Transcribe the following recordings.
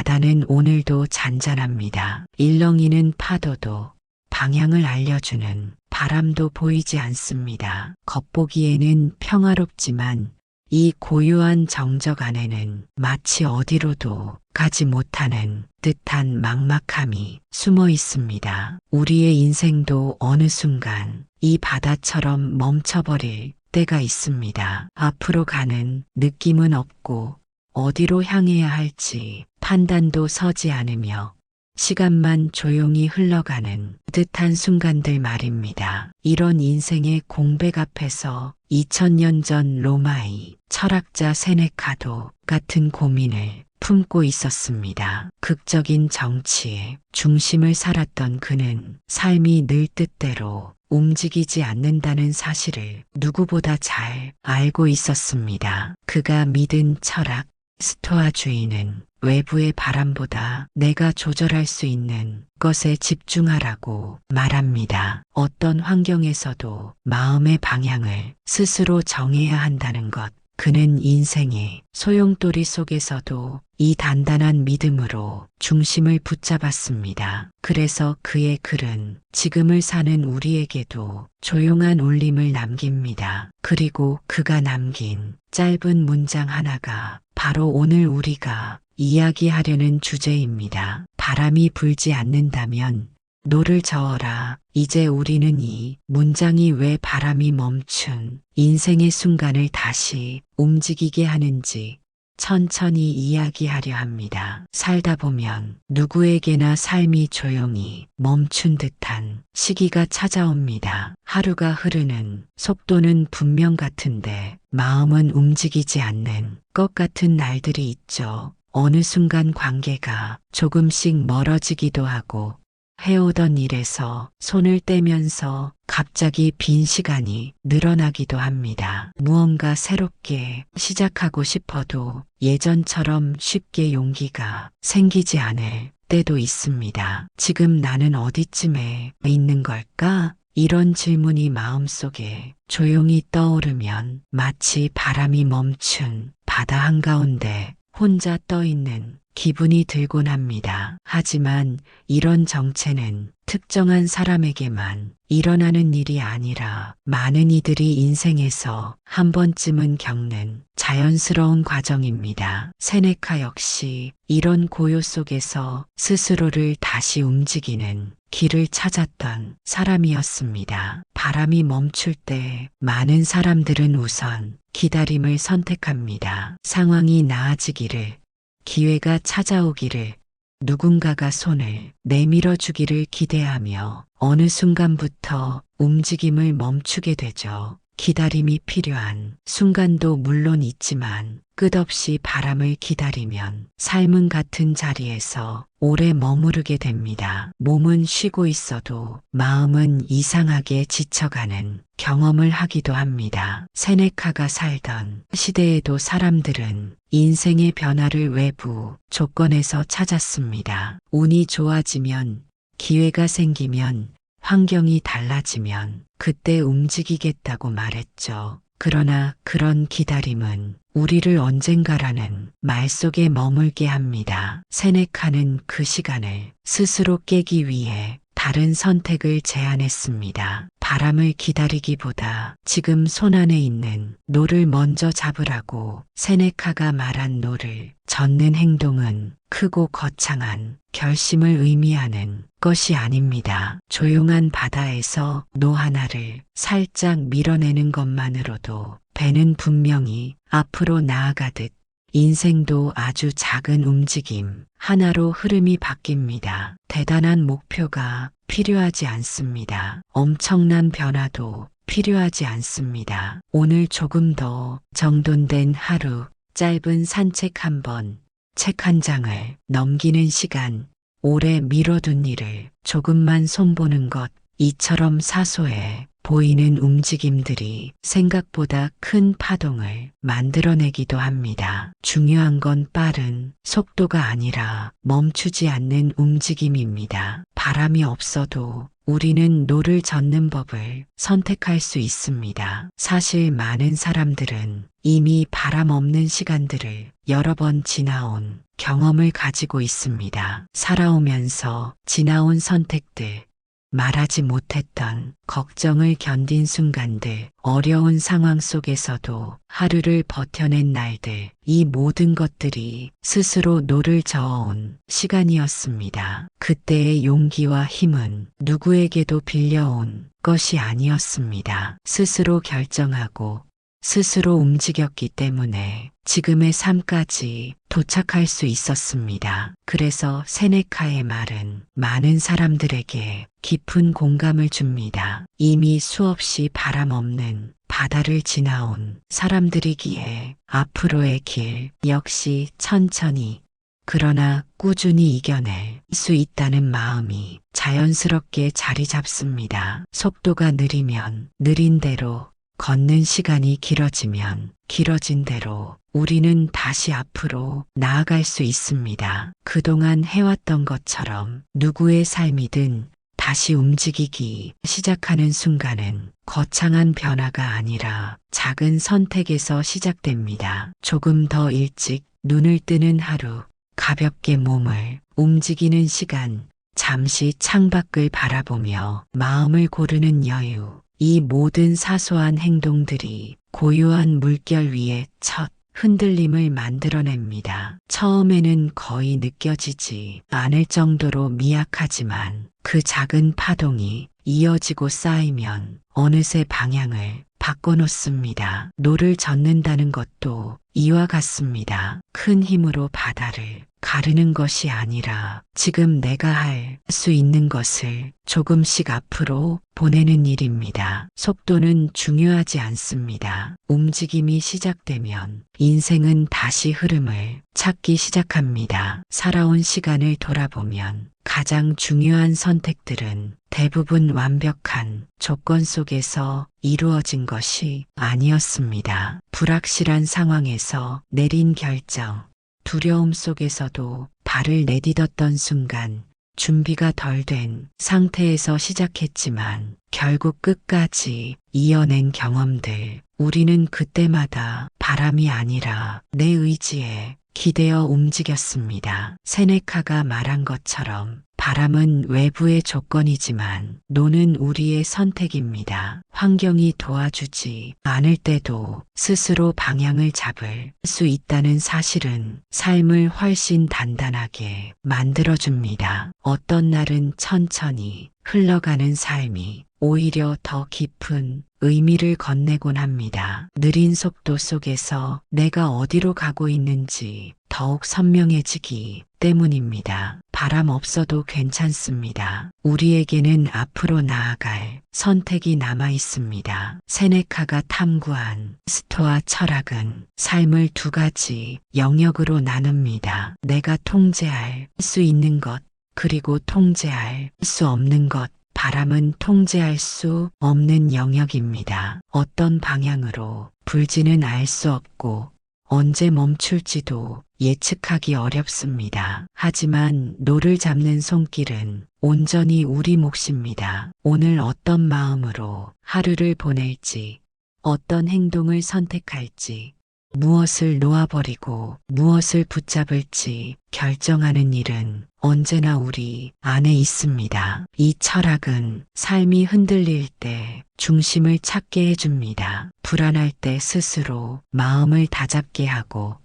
바다는 오늘도 잔잔합니다. 일렁이는 파도도 방향을 알려주는 바람도 보이지 않습니다. 겉보기에는 평화롭지만 이 고요한 정적 안에는 마치 어디로도 가지 못하는 듯한 막막함이 숨어 있습니다. 우리의 인생도 어느 순간 이 바다처럼 멈춰버릴 때가 있습니다. 앞으로 가는 느낌은 없고 어디로 향해야 할지 판단도 서지 않으며 시간만 조용히 흘러가는 듯한 순간들 말입니다. 이런 인생의 공백 앞에서 2000년 전 로마의 철학자 세네카도 같은 고민을 품고 있었습니다. 극적인 정치의 중심을 살았던 그는 삶이 늘 뜻대로 움직이지 않는다는 사실을 누구보다 잘 알고 있었습니다. 그가 믿은 철학, 스토아주의는 외부의 바람보다 내가 조절할 수 있는 것에 집중하라고 말합니다. 어떤 환경에서도 마음의 방향을 스스로 정해야 한다는 것. 그는 인생의 소용돌이 속에서도 이 단단한 믿음으로 중심을 붙잡았습니다. 그래서 그의 글은 지금을 사는 우리에게도 조용한 울림을 남깁니다. 그리고 그가 남긴 짧은 문장 하나가 바로 오늘 우리가 이야기하려는 주제입니다. 바람이 불지 않는다면 노를 저어라. 이제 우리는 이 문장이 왜 바람이 멈춘 인생의 순간을 다시 움직이게 하는지 천천히 이야기하려 합니다. 살다 보면 누구에게나 삶이 조용히 멈춘 듯한 시기가 찾아옵니다. 하루가 흐르는 속도는 분명 같은데 마음은 움직이지 않는 것 같은 날들이 있죠. 어느 순간 관계가 조금씩 멀어지기도 하고 해오던 일에서 손을 떼면서 갑자기 빈 시간이 늘어나기도 합니다. 무언가 새롭게 시작하고 싶어도 예전처럼 쉽게 용기가 생기지 않을 때도 있습니다. 지금 나는 어디쯤에 있는 걸까? 이런 질문이 마음속에 조용히 떠오르면 마치 바람이 멈춘 바다 한가운데 혼자 떠있는 기분이 들곤 합니다. 하지만 이런 정체는 특정한 사람에게만 일어나는 일이 아니라 많은 이들이 인생에서 한 번쯤은 겪는 자연스러운 과정입니다. 세네카 역시 이런 고요 속에서 스스로를 다시 움직이는 길을 찾았던 사람이었습니다. 바람이 멈출 때 많은 사람들은 우선 기다림을 선택합니다. 상황이 나아지기를, 기회가 찾아오기를, 누군가가 손을 내밀어 주기를 기대하며 어느 순간부터 움직임을 멈추게 되죠. 기다림이 필요한 순간도 물론 있지만 끝없이 바람을 기다리면 삶은 같은 자리에서 오래 머무르게 됩니다. 몸은 쉬고 있어도 마음은 이상하게 지쳐가는 경험을 하기도 합니다. 세네카가 살던 시대에도 사람들은 인생의 변화를 외부 조건에서 찾았습니다. 운이 좋아지면, 기회가 생기면, 환경이 달라지면 그때 움직이겠다고 말했죠. 그러나 그런 기다림은 우리를 언젠가라는 말 속에 머물게 합니다. 세네카는 그 시간을 스스로 깨기 위해 다른 선택을 제안했습니다. 바람을 기다리기보다 지금 손안에 있는 노를 먼저 잡으라고. 세네카가 말한 노를 젓는 행동은 크고 거창한 결심을 의미하는 것이 아닙니다. 조용한 바다에서 노 하나를 살짝 밀어내는 것만으로도 배는 분명히 앞으로 나아가듯 인생도 아주 작은 움직임 하나로 흐름이 바뀝니다. 대단한 목표가 필요하지 않습니다. 엄청난 변화도 필요하지 않습니다. 오늘 조금 더 정돈된 하루, 짧은 산책 한 번, 책 한 장을 넘기는 시간, 오래 미뤄둔 일을 조금만 손보는 것, 이처럼 사소해 보이는 움직임들이 생각보다 큰 파동을 만들어내기도 합니다. 중요한 건 빠른 속도가 아니라 멈추지 않는 움직임입니다. 바람이 없어도 우리는 노를 젓는 법을 선택할 수 있습니다. 사실 많은 사람들은 이미 바람 없는 시간들을 여러 번 지나온 경험을 가지고 있습니다. 살아오면서 지나온 선택들, 말하지 못했던 걱정을 견딘 순간들, 어려운 상황 속에서도 하루를 버텨낸 날들, 이 모든 것들이 스스로 노를 저어온 시간이었습니다. 그때의 용기와 힘은 누구에게도 빌려온 것이 아니었습니다. 스스로 결정하고 스스로 움직였기 때문에 지금의 삶까지 도착할 수 있었습니다. 그래서 세네카의 말은 많은 사람들에게 깊은 공감을 줍니다. 이미 수없이 바람 없는 바다를 지나온 사람들이기에 앞으로의 길 역시 천천히 그러나 꾸준히 이겨낼 수 있다는 마음이 자연스럽게 자리 잡습니다. 속도가 느리면 느린 대로, 걷는 시간이 길어지면 길어진 대로 우리는 다시 앞으로 나아갈 수 있습니다. 그동안 해왔던 것처럼 누구의 삶이든 다시 움직이기 시작하는 순간은 거창한 변화가 아니라 작은 선택에서 시작됩니다. 조금 더 일찍 눈을 뜨는 하루, 가볍게 몸을 움직이는 시간, 잠시 창밖을 바라보며 마음을 고르는 여유, 이 모든 사소한 행동들이 고요한 물결 위에 첫 흔들림을 만들어냅니다. 처음에는 거의 느껴지지 않을 정도로 미약하지만 그 작은 파동이 이어지고 쌓이면 어느새 방향을 바꿔놓습니다. 노를 젓는다는 것도 이와 같습니다. 큰 힘으로 바다를 가르는 것이 아니라 지금 내가 할 수 있는 것을 조금씩 앞으로 보내는 일입니다. 속도는 중요하지 않습니다. 움직임이 시작되면 인생은 다시 흐름을 찾기 시작합니다. 살아온 시간을 돌아보면 가장 중요한 선택들은 대부분 완벽한 조건 속에서 이루어진 것이 아니었습니다. 불확실한 상황에서 내린 결정, 두려움 속에서도 발을 내딛었던 순간, 준비가 덜 된 상태에서 시작했지만 결국 끝까지 이어낸 경험들, 우리는 그때마다 바람이 아니라 내 의지에 기대어 움직였습니다. 세네카가 말한 것처럼 바람은 외부의 조건이지만 노는 우리의 선택입니다. 환경이 도와주지 않을 때도 스스로 방향을 잡을 수 있다는 사실은 삶을 훨씬 단단하게 만들어줍니다. 어떤 날은 천천히 흘러가는 삶이 오히려 더 깊은 의미를 건네곤 합니다. 느린 속도 속에서 내가 어디로 가고 있는지 더욱 선명해지기 때문입니다. 바람 없어도 괜찮습니다. 우리에게는 앞으로 나아갈 선택이 남아 있습니다. 세네카가 탐구한 스토아 철학은 삶을 두 가지 영역으로 나눕니다. 내가 통제할 수 있는 것, 그리고 통제할 수 없는 것. 바람은 통제할 수 없는 영역입니다. 어떤 방향으로 불지는 알 수 없고 언제 멈출지도 예측하기 어렵습니다. 하지만 노를 잡는 손길은 온전히 우리 몫입니다. 오늘 어떤 마음으로 하루를 보낼지, 어떤 행동을 선택할지, 무엇을 놓아버리고 무엇을 붙잡을지 결정하는 일은 언제나 우리 안에 있습니다. 이 철학은 삶이 흔들릴 때 중심을 찾게 해줍니다. 불안할 때 스스로 마음을 다잡게 하고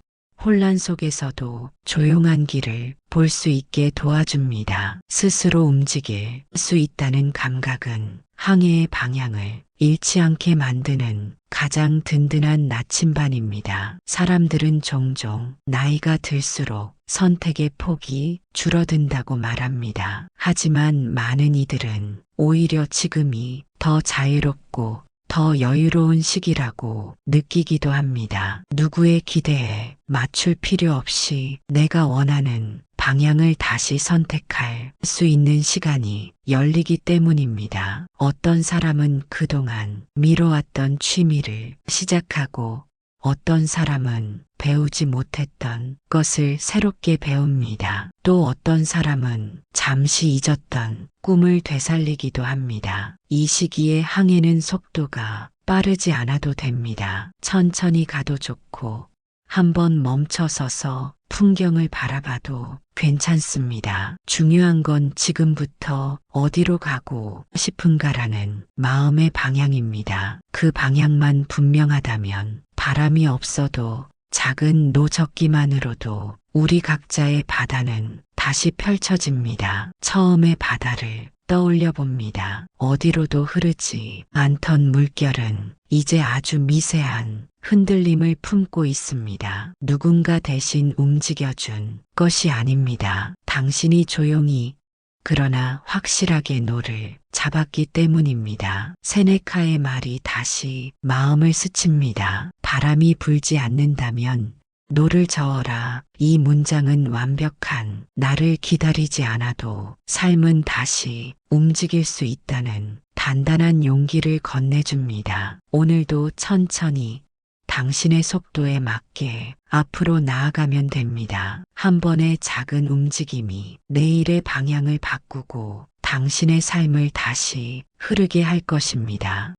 혼란 속에서도 조용한 길을 볼 수 있게 도와줍니다. 스스로 움직일 수 있다는 감각은 항해의 방향을 잃지 않게 만드는 가장 든든한 나침반입니다. 사람들은 종종 나이가 들수록 선택의 폭이 줄어든다고 말합니다. 하지만 많은 이들은 오히려 지금이 더 자유롭고 더 여유로운 시기라고 느끼기도 합니다. 누구의 기대에 맞출 필요 없이 내가 원하는 방향을 다시 선택할 수 있는 시간이 열리기 때문입니다. 어떤 사람은 그동안 미뤄왔던 취미를 시작하고 어떤 사람은 배우지 못했던 것을 새롭게 배웁니다. 또 어떤 사람은 잠시 잊었던 꿈을 되살리기도 합니다. 이 시기에 항해는 속도가 빠르지 않아도 됩니다. 천천히 가도 좋고 한번 멈춰서서 풍경을 바라봐도 괜찮습니다. 중요한 건 지금부터 어디로 가고 싶은가라는 마음의 방향입니다. 그 방향만 분명하다면 바람이 없어도 작은 노젓기만으로도 우리 각자의 바다는 다시 펼쳐집니다. 처음의 바다를 떠올려 봅니다. 어디로도 흐르지 않던 물결은 이제 아주 미세한 흔들림을 품고 있습니다. 누군가 대신 움직여준 것이 아닙니다. 당신이 조용히 그러나 확실하게 노를 잡았기 때문입니다. 세네카의 말이 다시 마음을 스칩니다. 바람이 불지 않는다면 노를 저어라. 이 문장은 완벽한 나를 기다리지 않아도 삶은 다시 움직일 수 있다는 단단한 용기를 건네줍니다. 오늘도 천천히 당신의 속도에 맞게 앞으로 나아가면 됩니다. 한 번의 작은 움직임이 내일의 방향을 바꾸고 당신의 삶을 다시 흐르게 할 것입니다.